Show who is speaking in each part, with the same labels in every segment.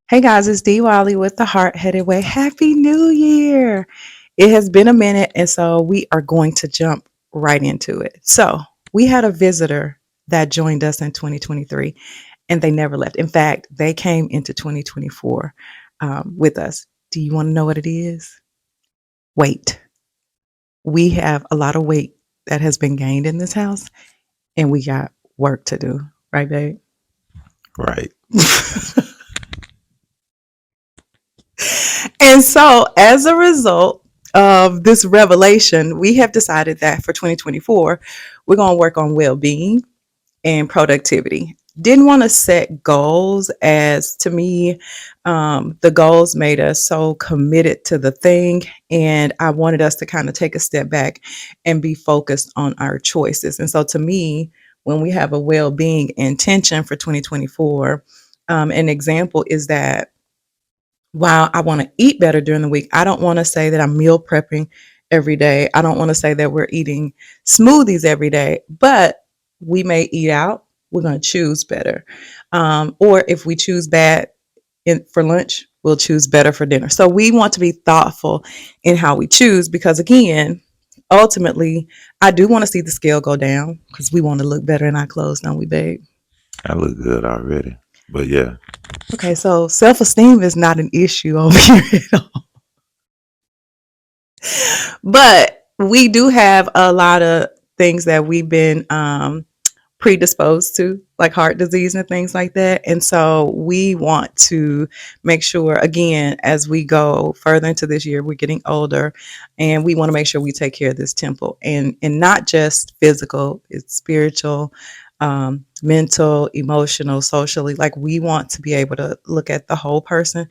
Speaker 1: Hey guys, it's D Wiley with the Heart Headed Way. Happy New Year! It has been a minute, and so we are going to jump right into it. So, we had a visitor that joined us in 2023, and they never left. In fact, they came into 2024 with us. Do you want to know what it is? Weight. We have a lot of weight that has been gained in this house, and we got work to do, right, babe?
Speaker 2: Right.
Speaker 1: And so, as a result of this revelation, we have decided that for 2024, we're going to work on well being and productivity. Didn't want to set goals, as to me, the goals made us so committed to the thing. And I wanted us to kind of take a step back and be focused on our choices. And so, to me, when we have a well being intention for 2024, an example is that while I want to eat better during the week, I don't want to say that I'm meal prepping every day. I don't want to say that we're eating smoothies every day, but we may eat out. We're going to choose better. Or if we choose bad for lunch, we'll choose better for dinner. So we want to be thoughtful in how we choose because, again, ultimately, I do want to see the scale go down because we want to look better in our clothes, don't we, babe?
Speaker 2: I look good already. But yeah,
Speaker 1: Okay, so self esteem is not an issue over here at all. But we do have a lot of things that we've been predisposed to, like heart disease and things like that. And so we want to make sure, again, as we go further into this year, we're getting older, and we want to make sure we take care of this temple, and not just physical, it's spiritual, mental, emotional, socially. Like, we want to be able to look at the whole person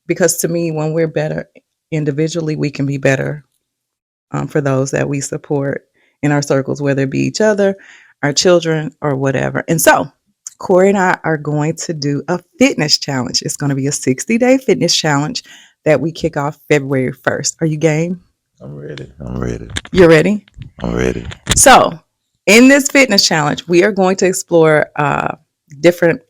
Speaker 1: because, to me, when we're better individually, we can be better for those that we support in our circles, whether it be each other, our children, or whatever. And so, Corey and I are going to do a fitness challenge. It's going to be a 60-day fitness challenge that we kick off February 1st. Are you game?
Speaker 2: I'm ready. I'm ready.
Speaker 1: You're ready?
Speaker 2: I'm ready.
Speaker 1: So, in this fitness challenge, we are going to explore different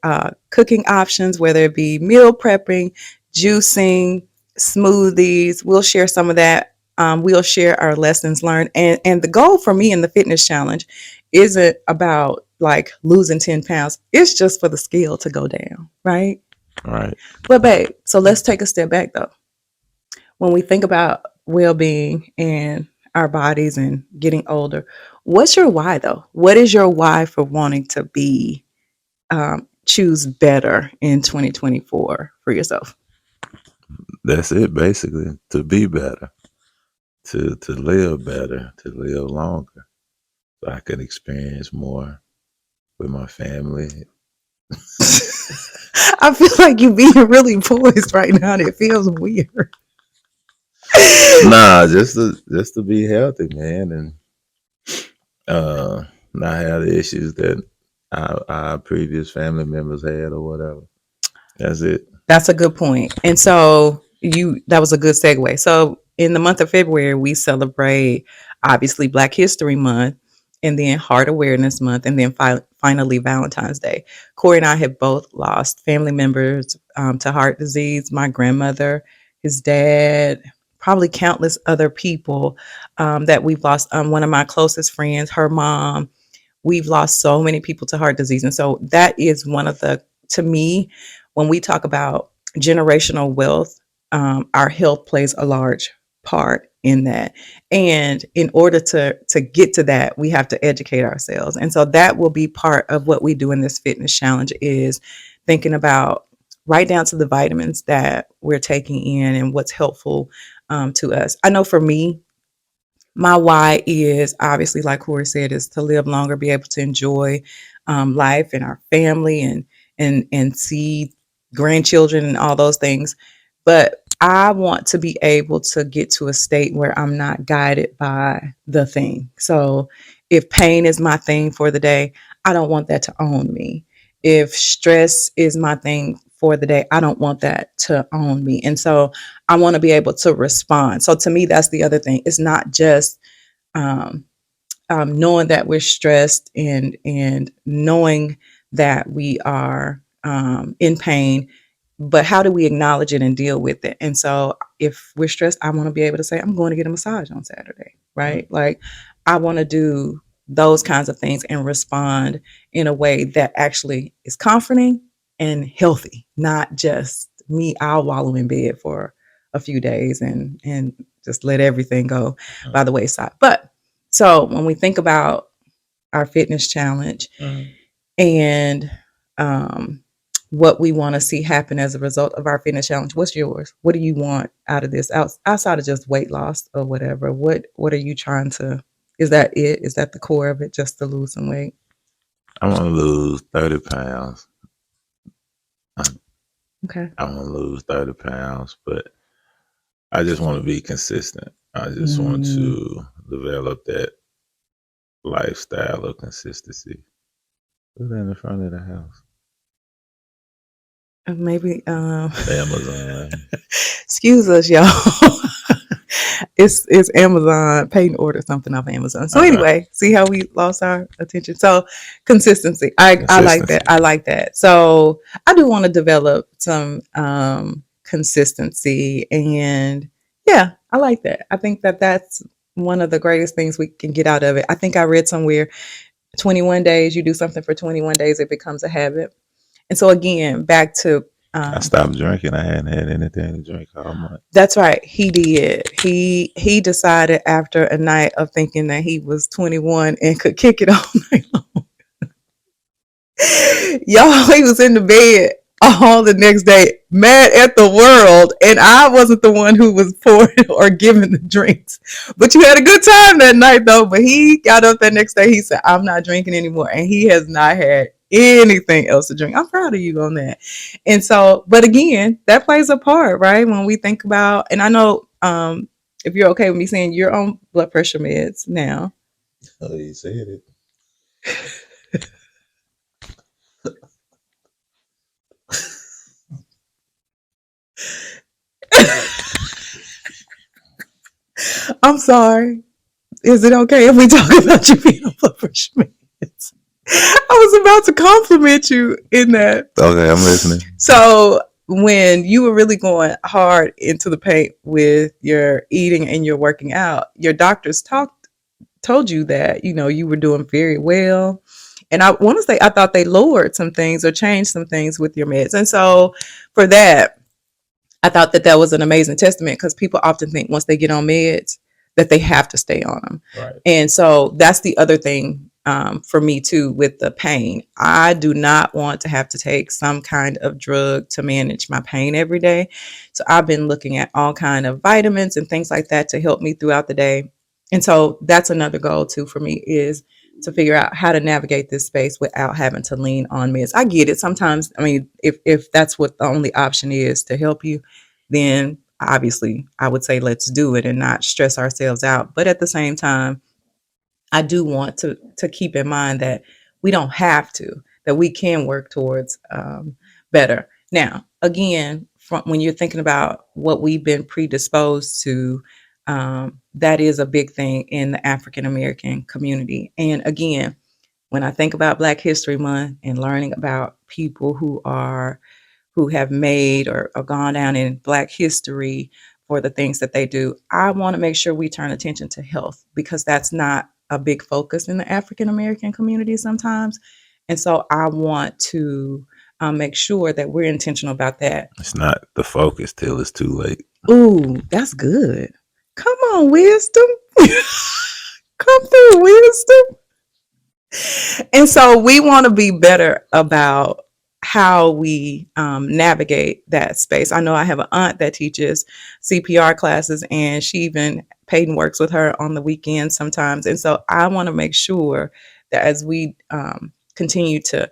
Speaker 1: cooking options, whether it be meal prepping, juicing, smoothies. We'll share some of that. We'll share our lessons learned. And the goal for me in the fitness challenge isn't about like losing 10 pounds, it's just for the scale to go down, right?
Speaker 2: All right.
Speaker 1: But, babe, so let's take a step back though. When we think about well being and our bodies and getting older, what's your why though? What is your why for wanting to be choose better in 2024 for yourself?
Speaker 2: That's it basically. To be better. To live better. To live longer. So I can experience more with my family.
Speaker 1: I feel like you being really poised right now, and it feels weird.
Speaker 2: Nah, just to be healthy, man, and uh not have the issues that our previous family members had or whatever. That's it.
Speaker 1: That's a good point. And so that was a good segue. So in the month of February, we celebrate obviously Black History Month, and then Heart Awareness Month, and then finally Valentine's Day. Corey and I have both lost family members to heart disease. My grandmother, his dad, probably countless other people that we've lost. One of my closest friends, her mom. We've lost so many people to heart disease. And so that is one of the, to me, when we talk about generational wealth, our health plays a large part in that. And in order to get to that, we have to educate ourselves. And so that will be part of what we do in this fitness challenge, is thinking about right down to the vitamins that we're taking in and what's helpful to us. I know for me, my why is obviously, like Corey said, is to live longer, be able to enjoy life and our family, and see grandchildren and all those things. But I want to be able to get to a state where I'm not guided by the thing. So if pain is my thing for the day, I don't want that to own me. If stress is my thing for the day, I don't want that to own me. And so I want to be able to respond. So to me, that's the other thing. It's not just um, knowing that we're stressed, and knowing that we are in pain, but how do we acknowledge it and deal with it? And so if we're stressed, I want to be able to say, I'm going to get a massage on Saturday, right? Like I want to do those kinds of things and respond in a way that actually is comforting and healthy, not just me. I'll wallow in bed for a few days and just let everything go by the wayside. But so when we think about our fitness challenge and um, what we want to see happen as a result of our fitness challenge, what's yours? What do you want out of this outside of just weight loss or whatever? What are you trying to? Is that it? Is that the core of it? Just to lose some weight?
Speaker 2: I want to lose 30 pounds.
Speaker 1: Okay.
Speaker 2: I want to lose 30 pounds, but I just want to be consistent. I just want
Speaker 1: Mm,
Speaker 2: to develop that lifestyle of consistency. Put that in the front of the house.
Speaker 1: maybe.
Speaker 2: Amazon.
Speaker 1: Excuse us, y'all. It's Amazon. Peyton ordered something off Amazon. So
Speaker 2: Okay.
Speaker 1: anyway, see how we lost our attention. So consistency. I like
Speaker 2: Consistency.
Speaker 1: that. I like that. So I do want to develop some consistency, and yeah, I like that. I think that that's one of the greatest things we can get out of it. I think I read somewhere 21 days, you do something for 21 days, it becomes a habit. And so again, back to
Speaker 2: I
Speaker 1: um,
Speaker 2: stopped drinking. I hadn't had anything to drink all month.
Speaker 1: that's right. He did. He decided after a night of thinking that he was 21 and could kick it all night long. Y'all, he was in the bed all the next day, mad at the world, and I wasn't the one who was pouring or giving the drinks. But you had a good time that night, though. But he got up that next day. He said, "I'm not drinking anymore," and he has not had anything else to drink. I'm proud of you on that. And so, but again, that plays a part, right? When we think about, and I know, if you're okay with me saying you're on blood pressure meds now.
Speaker 2: Oh, you said it.
Speaker 1: I'm sorry. Is it okay if we talk about you being on blood pressure meds? I was about to compliment you in that.
Speaker 2: Okay, I'm listening.
Speaker 1: So when you were really going hard into the paint with your eating and your working out, your doctors told you that you were doing very well. And I want to say I thought they lowered some things or changed some things with your meds. And so for that, I thought that that was an amazing testament because people often think once they get on meds that they have to stay on them.
Speaker 2: Right.
Speaker 1: And so that's the other thing for me too with the pain. I do not want to have to take some kind of drug to manage my pain every day. So I've been looking at all kind of vitamins and things like that to help me throughout the day. And so that's another goal too for me is to figure out how to navigate this space without having to lean on meds. I get it. Sometimes, I mean, if that's what the only option is to help you, then obviously I would say let's do it and not stress ourselves out. But at the same time, I do want to keep in mind that we don't have to, that we can work towards better. Now, again, from when you're thinking about what we've been predisposed to, that is a big thing in the African American community. And again, when I think about Black History Month and learning about people who have made or gone down in Black history for the things that they do, I want to make sure we turn attention to health because that's not a big focus in the African American community sometimes. And so I want to make sure that we're intentional about that.
Speaker 2: It's not the focus till it's too late.
Speaker 1: Ooh, that's good. Come on, wisdom. Come through, wisdom. And so we want to be better about how we navigate that space. I know I have an aunt that teaches CPR classes, and she even Peyton works with her on the weekends sometimes. And so I want to make sure that as we continue to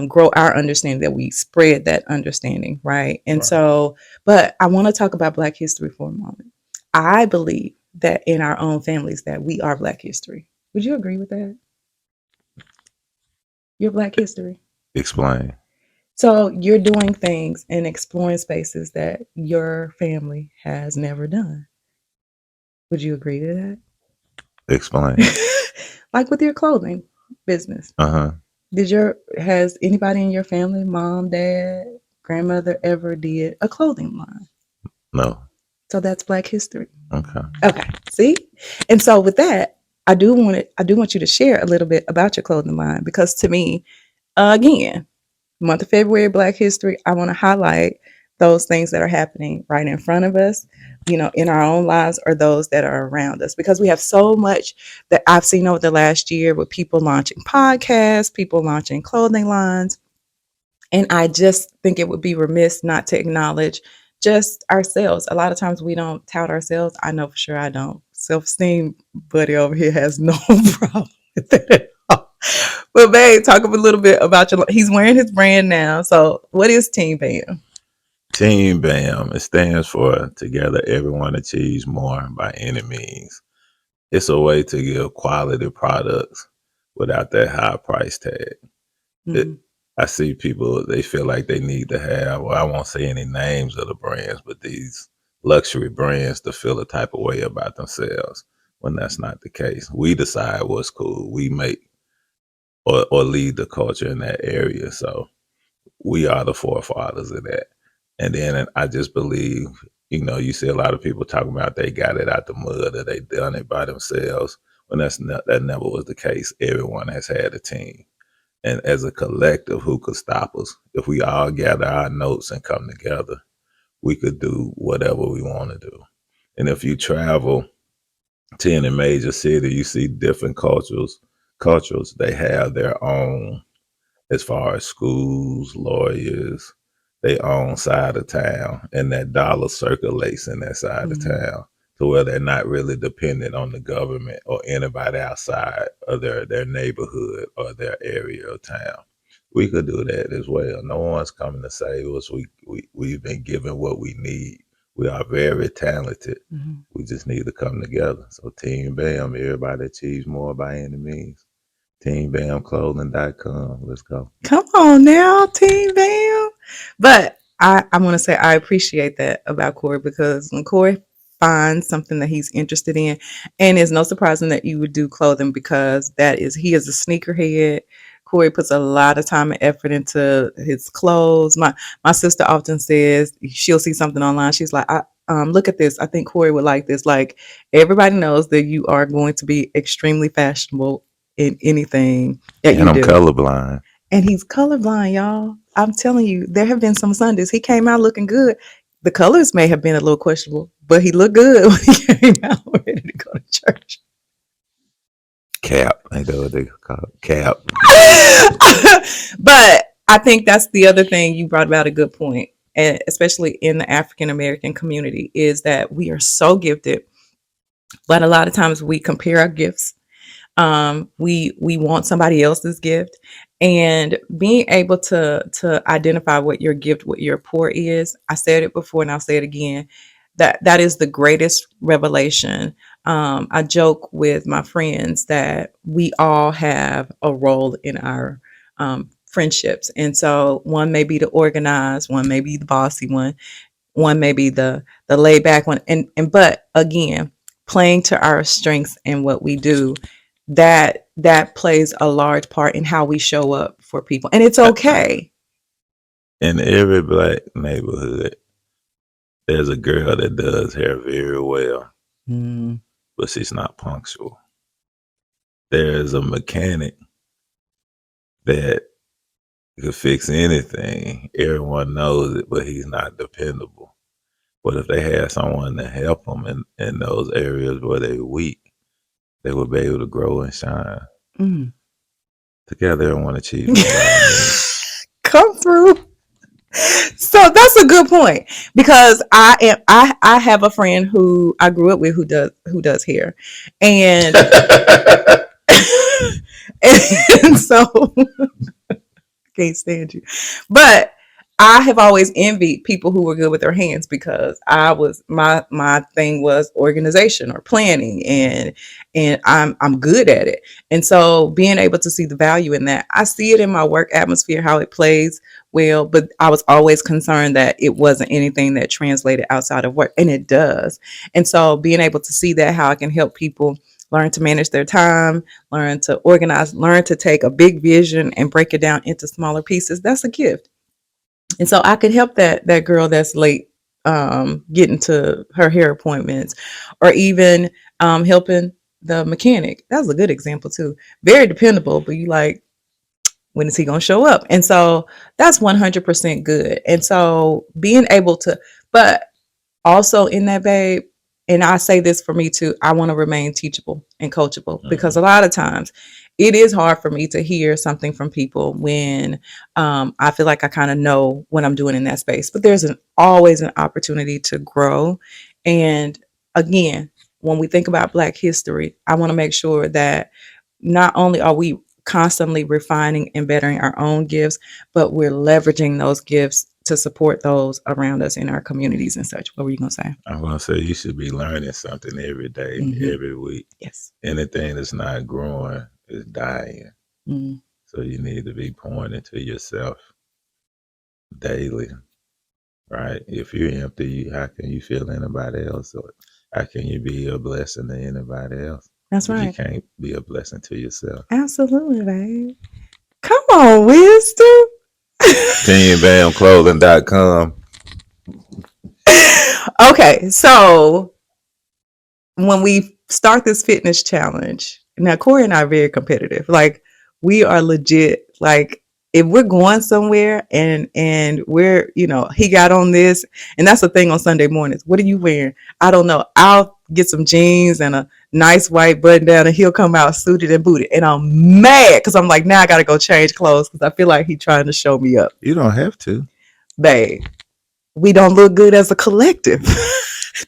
Speaker 1: grow our understanding, that we spread that understanding, right? And
Speaker 2: Right.
Speaker 1: so, but I want to talk about Black history for a moment. I believe that in our own families that we are Black history. Would you agree with that? Your Black history.
Speaker 2: Explain.
Speaker 1: So you're doing things and exploring spaces that your family has never done. Would you agree to
Speaker 2: Explain.
Speaker 1: that? Like with your clothing business.
Speaker 2: Uh huh.
Speaker 1: Has anybody in your family, mom, dad, grandmother ever did a clothing line.
Speaker 2: No.
Speaker 1: So that's Black history.
Speaker 2: Okay.
Speaker 1: Okay. See? And so with that, I do want you to share a little bit about your clothing line because to me, again, month of February, Black History, I want to highlight those things that are happening right in front of us, in our own lives or those that are around us. Because we have so much that I've seen over the last year with people launching podcasts, people launching clothing lines. And I just think it would be remiss not to acknowledge just ourselves. A lot of times we don't tout ourselves. I know for sure I don't. Self esteem, buddy over here has no problem with it at all. But babe, talk a little bit about your. He's wearing his brand now. So what is Team Bam?
Speaker 2: Team BAM, it stands for Together Everyone Achieves More by Any Means. It's a way to give quality products without that high price tag. It,
Speaker 1: Mhm.
Speaker 2: I see people, they feel like they need to have, well, I won't say any names of the brands, but these luxury brands to feel a type of way about themselves when that's not the case. We decide what's cool. We make or lead the culture in that area. So we are the forefathers of that. And then I just believe, you see a lot of people talking about they got it out the mud or they done it by themselves. When that never was the case. Everyone has had a team. And as a collective, who could stop us? If we all gather our notes and come together, we could do whatever we want to do. And if you travel to any major city, you see different cultures. Cultures, they have their own as far as schools, lawyers, they own side of town, and that dollar circulates in that side of
Speaker 1: Mhm.
Speaker 2: town to where they're not really dependent on the government or anybody outside of their neighborhood or their area of town. We could do that as well. No one's coming to save us. We've been given what we need. We are very talented.
Speaker 1: Mhm.
Speaker 2: We just need to come together. So Team BAM, everybody achieves more by any means. TeamBamClothing.com. Let's go.
Speaker 1: Come on now, Team Bam. But I want to say I appreciate that about Corey because when Corey finds something that he's interested in, and it's no surprising that you would do clothing because he is a sneakerhead. Corey puts a lot of time and effort into his clothes. My sister often says she'll see something online. She's like, look at this. I think Corey would like this. Like everybody knows that you are going to be extremely fashionable in anything that
Speaker 2: And
Speaker 1: you
Speaker 2: I'm
Speaker 1: do.
Speaker 2: colorblind.
Speaker 1: And he's colorblind, y'all. I'm telling you, there have been some Sundays he came out looking good. The colors may have been a little questionable, but he looked good when he came out ready to go to church.
Speaker 2: Cap. Ain't that what they call it? Cap.
Speaker 1: But I think that's the other thing you brought about a good point, and especially in the African American community, is that we are so gifted, but a lot of times we compare our gifts. We want somebody else's gift, and being able to identify what your gift, what your pour is. I said it before, and I'll say it again. That is the greatest revelation. I joke with my friends that we all have a role in our friendships, and so one may be the organized, one may be the bossy one may be the laid back one, and but again, playing to our strengths and what we do, that plays a large part in how we show up for people, and it's okay.
Speaker 2: In every black neighborhood, there's a girl that does hair very well,
Speaker 1: Mm,
Speaker 2: but she's not punctual. There's a mechanic that could fix anything. Everyone knows it, but he's not dependable. But if they had someone to help them in those areas where they're weak, they would be able to grow and shine.
Speaker 1: mm.
Speaker 2: Together, everyone achieves more by any means.
Speaker 1: Come through. So that's a good point because I have a friend who I grew up with who does hair, and and so can't stand you. But I have always envied people who were good with their hands because I was my thing was organization or planning, and I'm good at it. And so being able to see the value in that, I see it in my work atmosphere how it plays well, but I was always concerned that it wasn't anything that translated outside of work, and it does. And so being able to see that how I can help people learn to manage their time, learn to organize, learn to take a big vision and break it down into smaller pieces. That's a gift. And so I could help that girl that's late getting to her hair appointments, or even helping the mechanic. That was a good example too. Very dependable, but you like, when is he going to show up? And so that's 100% good. And so being able to, but also in that, babe, and I say this for me too, I want to remain teachable and coachable, because
Speaker 2: Mhm.
Speaker 1: a lot of times it is hard for me to hear something from people when I feel like I kind of know what I'm doing in that space. But there's always an opportunity to grow. And again, when we think about Black history, I want to make sure that not only are we constantly refining and bettering our own gifts, but we're leveraging those gifts to support those around us in our communities and such. What were you going to say?
Speaker 2: I'm gonna say you should be learning something every day,
Speaker 1: Mm-hmm.
Speaker 2: every week.
Speaker 1: Yes.
Speaker 2: Anything that's not growing is dying.
Speaker 1: Mm,
Speaker 2: So you need to be pouring into yourself daily, right? If you're empty, how can you feel anybody else? Or how can you be a blessing to anybody else
Speaker 1: that's
Speaker 2: if you
Speaker 1: right.
Speaker 2: can't be a blessing to yourself?
Speaker 1: Absolutely, babe. Come on, wisdom.
Speaker 2: TeamBamClothing.com.
Speaker 1: Okay, so when we start this fitness challenge, now Corey and I are very competitive. Like, we are legit. Like, if we're going somewhere and we're, he got on this, and that's the thing on Sunday mornings. What are you wearing? I don't know. I'll get some jeans and a nice white button down, and he'll come out suited and booted, and I'm mad because I'm like, now I got to go change clothes because I feel like he's trying to show me up,
Speaker 2: You don't have to.
Speaker 1: babe. We don't look good as a collective.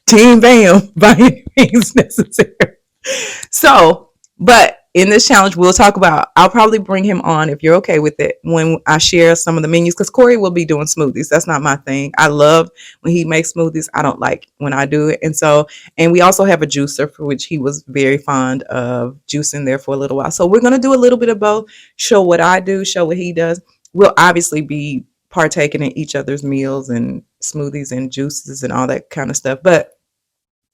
Speaker 1: Team Bam by any means necessary. So, but in this challenge, we'll talk about, I'll probably bring him on if you're okay with it when I share some of the menus, because Corey will be doing smoothies. That's not my thing. I love when he makes smoothies. I don't like when I do it. And so, and we also have a juicer for which he was very fond of juicing there for a little while. So we're going to do a little bit of both, show what I do, show what he does. We'll obviously be partaking in each other's meals and smoothies and juices and all that kind of stuff. But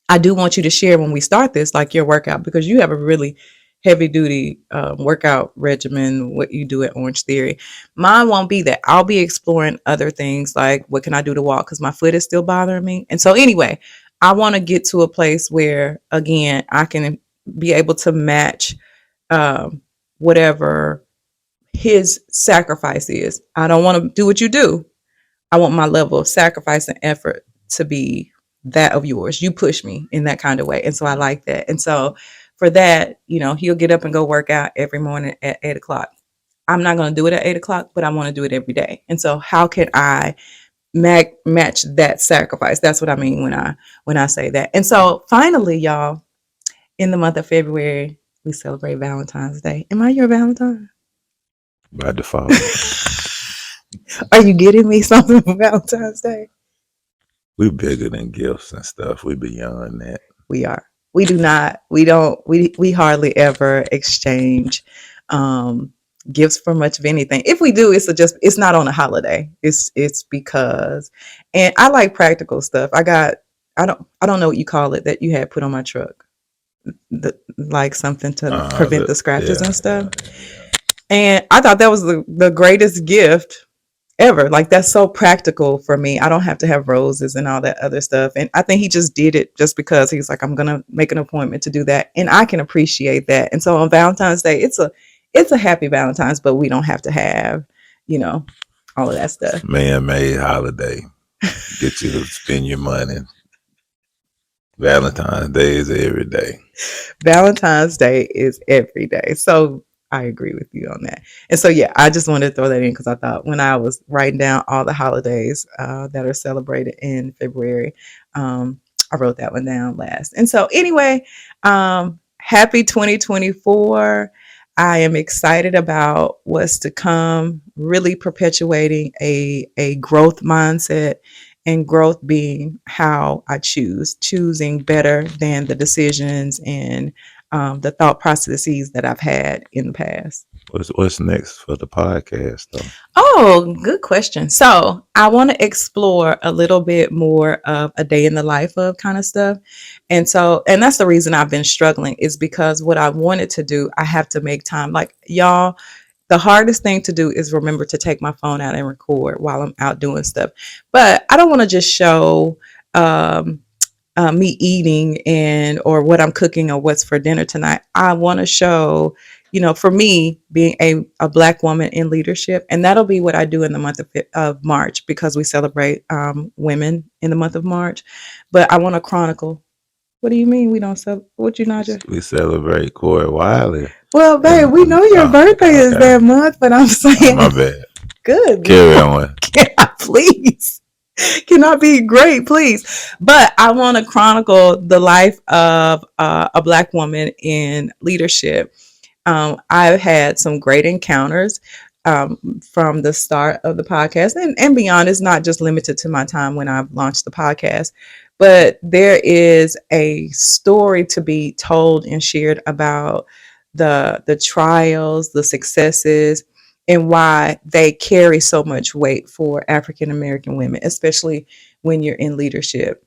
Speaker 1: I do want you to share when we start this, like your workout, because you have a really heavy duty workout regimen, what you do at Orange Theory. Mine won't be that. I'll be exploring other things like what can I do to walk because my foot is still bothering me. And so, anyway, I want to get to a place where, again, I can be able to match um, whatever his sacrifice is. I don't want to do what you do. I want my level of sacrifice and effort to be that of yours. You push me in that kind of way. And so I like that. And so for that, he'll get up and go work out every morning at 8 o'clock. I'm not going to do it at 8 o'clock, but I want to do it every day. And so how can I match that sacrifice? That's what I mean when I say that. And so finally, y'all, in the month of February, we celebrate Valentine's Day. Am I your Valentine?
Speaker 2: By default.
Speaker 1: Are you getting me something for Valentine's Day?
Speaker 2: We bigger than gifts and stuff. We beyond that.
Speaker 1: We are. We do not. We don't. We hardly ever exchange um, gifts for much of anything. If we do, it's not on a holiday. It's because, and I like practical stuff. I don't know what you call it that you had put on my truck. Like something to prevent the scratches
Speaker 2: Yeah,
Speaker 1: and stuff.
Speaker 2: yeah.
Speaker 1: And I thought that was the greatest gift ever. Like, that's so practical for me. I don't have to have roses and all that other stuff. And I think he just did it just because he's like, I'm gonna make an appointment to do that. And I can appreciate that. And so on Valentine's Day, it's a happy Valentine's, but we don't have to have, you know, all of that stuff.
Speaker 2: Man-made holiday. Get you to spend your money. Valentine's Day is every day.
Speaker 1: Valentine's Day is every day. So I agree with you on that. And so, yeah, I just wanted to throw that in because I thought when I was writing down all the holidays that are celebrated in February, I wrote that one down last. And so, anyway, happy 2024. I am excited about what's to come, really perpetuating a growth mindset, and growth being how I choosing better than the decisions and the thought processes that I've had in the past.
Speaker 2: What's next for the podcast though?
Speaker 1: Oh, good question. So I want to explore a little bit more of a day in the life of kind of stuff. And that's the reason I've been struggling is because what I wanted to do, I have to make time. Like, y'all, The hardest thing to do is remember to take my phone out and record while I'm out doing stuff. But I don't want to just show um, me eating and or what I'm cooking or what's for dinner tonight. I want to show, for me being a black woman in leadership, and that'll be what I do in the month of March because we celebrate women in the month of March. But I want to chronicle. What do you mean we don't celebrate? What you not?
Speaker 2: We celebrate Corey Wiley.
Speaker 1: Well, babe, we
Speaker 2: And
Speaker 1: know your
Speaker 2: oh,
Speaker 1: birthday is
Speaker 2: okay.
Speaker 1: that month, but I'm
Speaker 2: Oh,
Speaker 1: saying,
Speaker 2: my bad.
Speaker 1: good
Speaker 2: Carry
Speaker 1: Lord,
Speaker 2: on.
Speaker 1: can I please? Can I be great, please? But I want to chronicle the life of a black woman in leadership. I've had some great encounters from the start of the podcast and beyond. It's not just limited to my time when I've launched the podcast, but there is a story to be told and shared about the trials, the successes, and why they carry so much weight for African American women, especially when you're in leadership.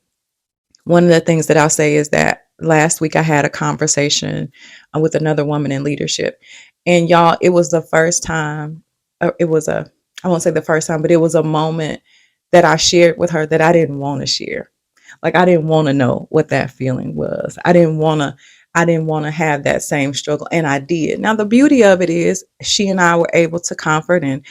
Speaker 1: One of the things that I'll say is that last week I had a conversation with another woman in leadership. And y'all, it was the first time, it was a, I won't say the first time, but it was a moment that I shared with her that I didn't want to share. Like I didn't want to know what that feeling was. I didn't want to have that same struggle. And I did. Now the beauty of it is she and I were able to comfort and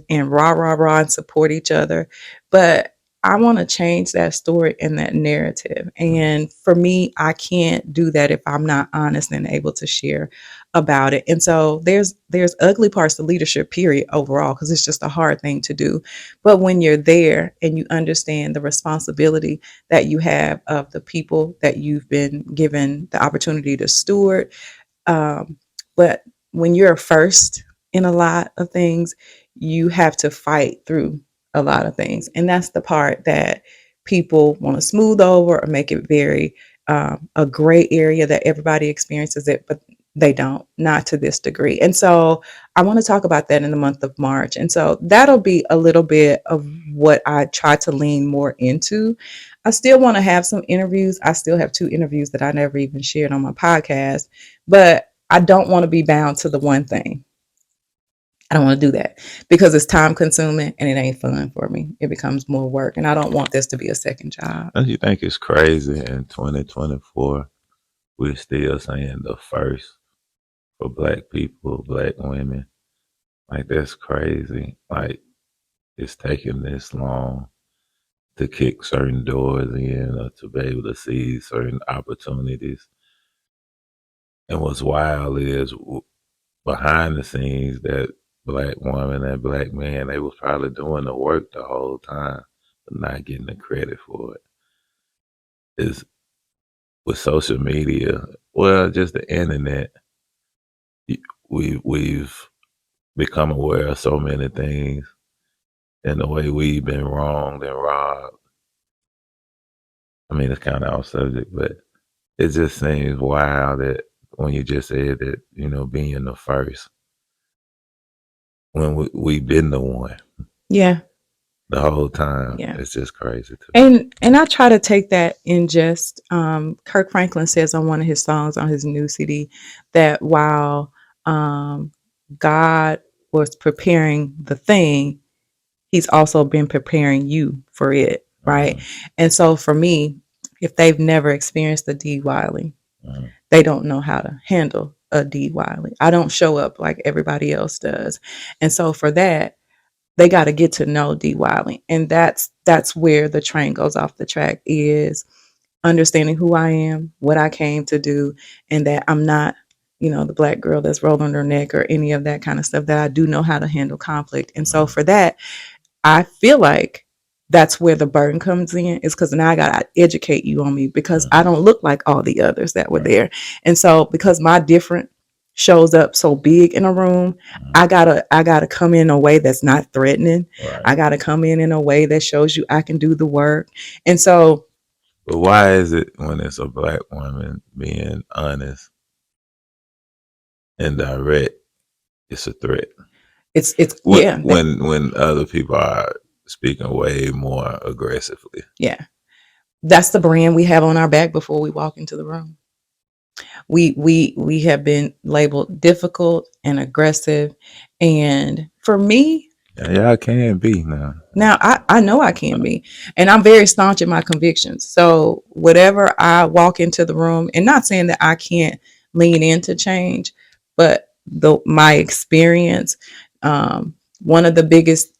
Speaker 1: rah rah rah and support each other. But I want to change that story and that narrative. And for me, I can't do that if I'm not honest and able to share about it. And so there's ugly parts to leadership period overall because it's just a hard thing to do. But when you're there and you understand the responsibility that you have of the people that you've been given the opportunity to steward, um, but when you're first in a lot of things, you have to fight through a lot of things. And that's the part that people want to smooth over or make it very a gray area that everybody experiences it, but they don't, not to this degree. And so I want to talk about that in the month of March. And so that'll be a little bit of what I try to lean more into. I still want to have some interviews. I still have 2 interviews that I never even shared on my podcast, but I don't want to be bound to the one thing. I don't want to do that because it's time consuming and it ain't fun for me. It becomes more work, and I don't want this to be a second job.
Speaker 2: Don't you think it's crazy in 2024 we're still saying the first for black people, black women? Like that's crazy. Like it's taking this long to kick certain doors in or to be able to see certain opportunities. And what's wild is behind the scenes that black woman and black man, they was probably doing the work the whole time, but not getting the credit for it. Is with social media, well, just the internet, we've become aware of so many things and the way we've been wronged and robbed. I mean, it's kind of off subject, but it just seems wild that when you just said that, being the first, when we've been the one
Speaker 1: Yeah.
Speaker 2: the whole time,
Speaker 1: Yeah.
Speaker 2: it's just crazy to me.
Speaker 1: And I try to take that in jest. Kirk Franklin says on one of his songs on his new CD that while God was preparing the thing, he's also been preparing you for it, right? And so for me, if they've never experienced a D Wiley, they don't know how to handle a D Wiley. I don't show up like everybody else does. And so for that, they got to get to know D Wiley. And that's where the train goes off the track is understanding who I am, what I came to do, and that I'm not, the black girl that's rolling her neck or any of that kind of stuff, that I do know how to handle conflict. And so for that, I feel like that's where the burden comes in, is because now I got to educate you on me because I don't look like all the others that were there. And so because my different shows up so big in a room, I gotta come in a way that's not threatening.
Speaker 2: Right.
Speaker 1: I gotta come in a way that shows you I can do the work. And so,
Speaker 2: but why is it when it's a black woman being honest and direct, it's a threat?
Speaker 1: it's
Speaker 2: when when other people are speaking way more aggressively.
Speaker 1: Yeah, that's the brand we have on our back before we walk into the room. We have been labeled difficult and aggressive. And for me,
Speaker 2: Yeah, y'all can be now.
Speaker 1: now I know I can be, and I'm very staunch in my convictions. So whatever I walk into the room, and not saying that I can't lean into change, but my experience, one of the biggest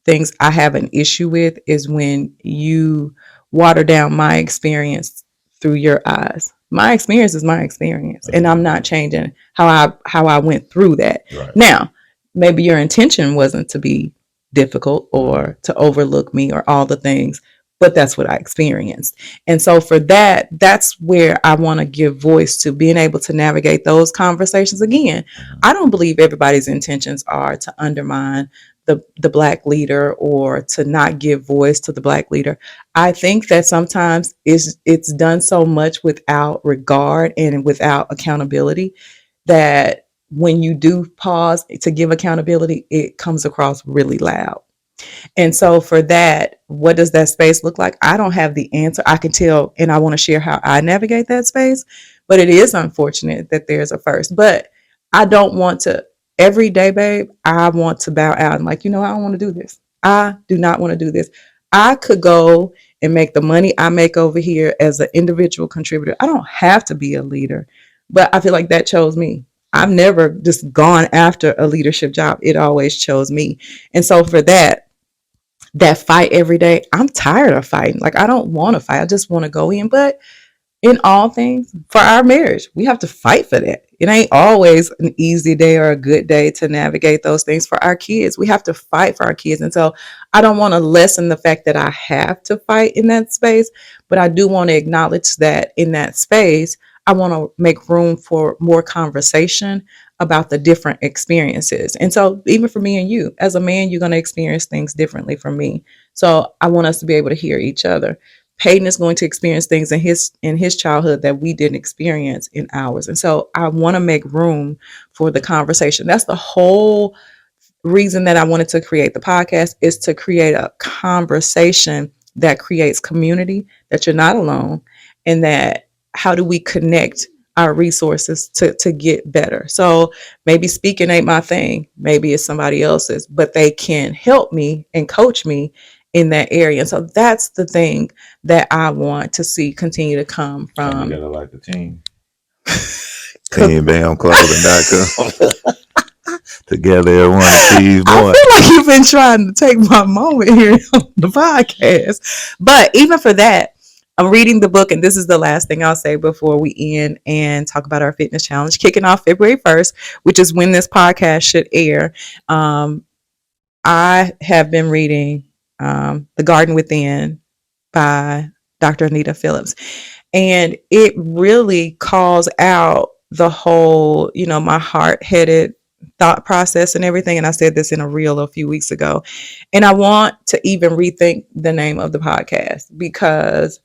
Speaker 1: things I have an issue with is when you water down my experience through your eyes. My experience is my experience, and I'm not changing how I went through that.
Speaker 2: Right.
Speaker 1: Now, maybe your intention wasn't to be difficult or to overlook me or all the things, but that's what I experienced. And so for that, that's where I want to give voice to being able to navigate those conversations. Again, I don't believe everybody's intentions are to undermine the black leader or to not give voice to the black leader. I think that sometimes it's done so much without regard and without accountability that when you do pause to give accountability, it comes across really loud. And so for that, what does that space look like? I don't have the answer. I can tell, and I want to share how I navigate that space, but it is unfortunate that there's a first. But I don't want to every day, babe, I want to bow out and like, I don't want to do this. I do not want to do this. I could go and make the money I make over here as an individual contributor. I don't have to be a leader, but I feel like that chose me. I've never just gone after a leadership job. It always chose me. And so for that fight every day, I'm tired of fighting. Like, I don't want to fight. I just want to go in. But in all things, for our marriage, we have to fight for that. It ain't always an easy day or a good day to navigate those things. For our kids, we have to fight for our kids. And so I don't want to lessen the fact that I have to fight in that space, but I do want to acknowledge that in that space, I want to make room for more conversation about the different experiences. And so even for me and you, as a man, you're going to experience things differently from me. So I want us to be able to hear each other. Peyton is going to experience things in his childhood that we didn't experience in ours. And so I want to make room for the conversation. That's the whole reason that I wanted to create the podcast, is to create a conversation that creates community, that you're not alone, and that how do we connect our resources to get better. So maybe speaking ain't my thing, maybe it's somebody else's, but they can help me and coach me in that area. And so that's the thing that I want to see continue to come
Speaker 2: And you
Speaker 1: from.
Speaker 2: gotta like the team. TeamBamClothing.com. Together, everyone achieves
Speaker 1: I
Speaker 2: more.
Speaker 1: feel like you've been trying to take my moment here on the podcast. But even for that, I'm reading the book, and this is the last thing I'll say before we end and talk about our fitness challenge, kicking off February 1st, which is when this podcast should air. I have been reading The Garden Within by Dr. Anita Phillips. And it really calls out the whole, my heart headed thought process and everything. And I said this in a reel a few weeks ago. And I want to even rethink the name of the podcast because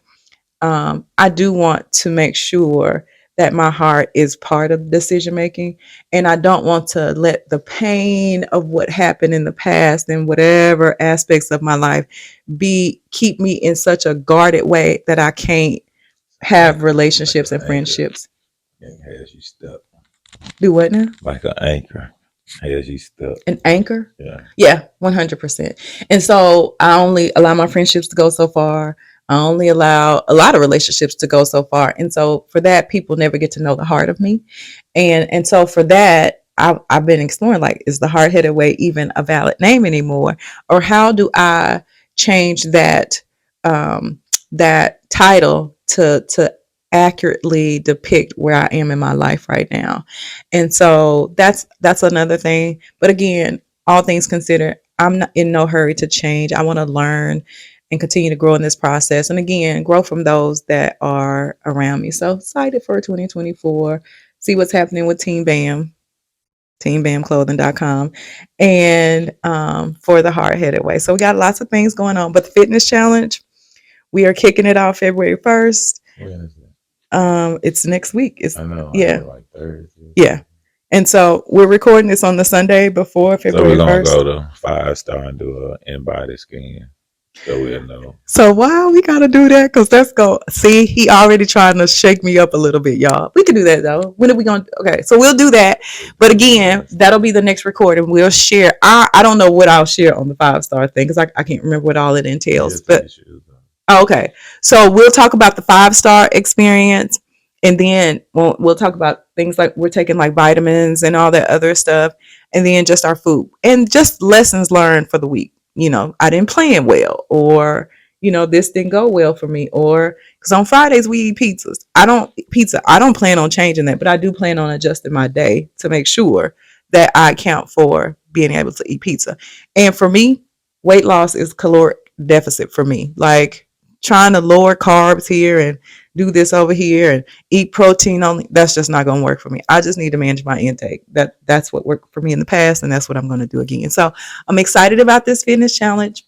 Speaker 1: I do want to make sure that my heart is part of decision making. And I don't want to let the pain of what happened in the past and whatever aspects of my life keep me in such a guarded way that I can't have relationships and friendships.
Speaker 2: And has you stuck.
Speaker 1: Do what now?
Speaker 2: Like an anchor. Has you stuck.
Speaker 1: An anchor?
Speaker 2: Yeah.
Speaker 1: Yeah, 100%. And so I only allow my friendships to go so far. I only allow a lot of relationships to go so far. And so for that, people never get to know the heart of me. And so for that, I've been exploring, like, is the hard-headed way even a valid name anymore? Or how do I change that title to accurately depict where I am in my life right now? And so that's another thing. But again, all things considered, I'm not in no hurry to change. I want to learn and continue to grow in this process. And again, grow from those that are around me. So excited for 2024. See what's happening with Team Bam, teambamclothing.com, and for the hard-headed way. So we got lots of things going on. But the fitness challenge, we are kicking it off February 1st.
Speaker 2: When is it?
Speaker 1: It's next week.
Speaker 2: I know.
Speaker 1: Yeah.
Speaker 2: Like Thursday.
Speaker 1: Yeah. And so we're recording this on the Sunday before
Speaker 2: So
Speaker 1: February
Speaker 2: we're gonna
Speaker 1: 1st.
Speaker 2: go to 5-star and do an in-body scan. So we'll know.
Speaker 1: So why we gotta do that? Cause that's go see, he already trying to shake me up a little bit, y'all. We can do that though. When are we gonna okay, so we'll do that.
Speaker 2: We'll
Speaker 1: But
Speaker 2: do it
Speaker 1: again,
Speaker 2: Wednesday.
Speaker 1: that'll be the next recording. We'll share. I don't know what I'll share on the 5 star thing because I can't remember what all it
Speaker 2: He'll
Speaker 1: entails.
Speaker 2: take
Speaker 1: But
Speaker 2: his shoes off.
Speaker 1: oh, okay. So we'll talk about the 5 star experience, and then we'll talk about things like we're taking like vitamins and all that other stuff, and then just our food and just lessons learned for the week. I didn't plan well, or this didn't go well for me, or because on Fridays we eat pizzas. I don't plan on changing that, but I do plan on adjusting my day to make sure that I account for being able to eat pizza. And for me, weight loss is caloric deficit for me. Like trying to lower carbs here and do this over here and eat protein only, that's just not going to work for me. I just need to manage my intake. That's what worked for me in the past, and that's what I'm going to do again. So I'm excited about this fitness challenge.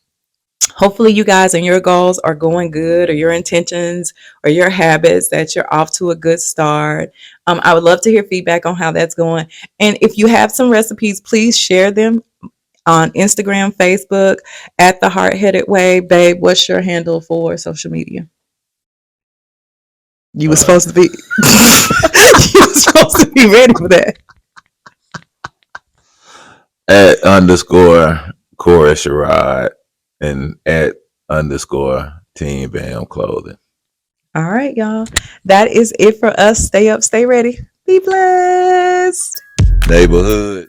Speaker 1: Hopefully you guys and your goals are going good, or your intentions or your habits, that you're off to a good start. I would love to hear feedback on how that's going. And if you have some recipes, please share them on Instagram, Facebook, at the Heart Headed Way. Babe, what's your handle for social media? You were
Speaker 2: Uh,
Speaker 1: supposed to be you were supposed to be ready for that.
Speaker 2: at underscore Cora Sherrod and at underscore Team Bam Clothing.
Speaker 1: All right, y'all. That is it for us. Stay up, stay ready. Be blessed.
Speaker 2: Neighborhood.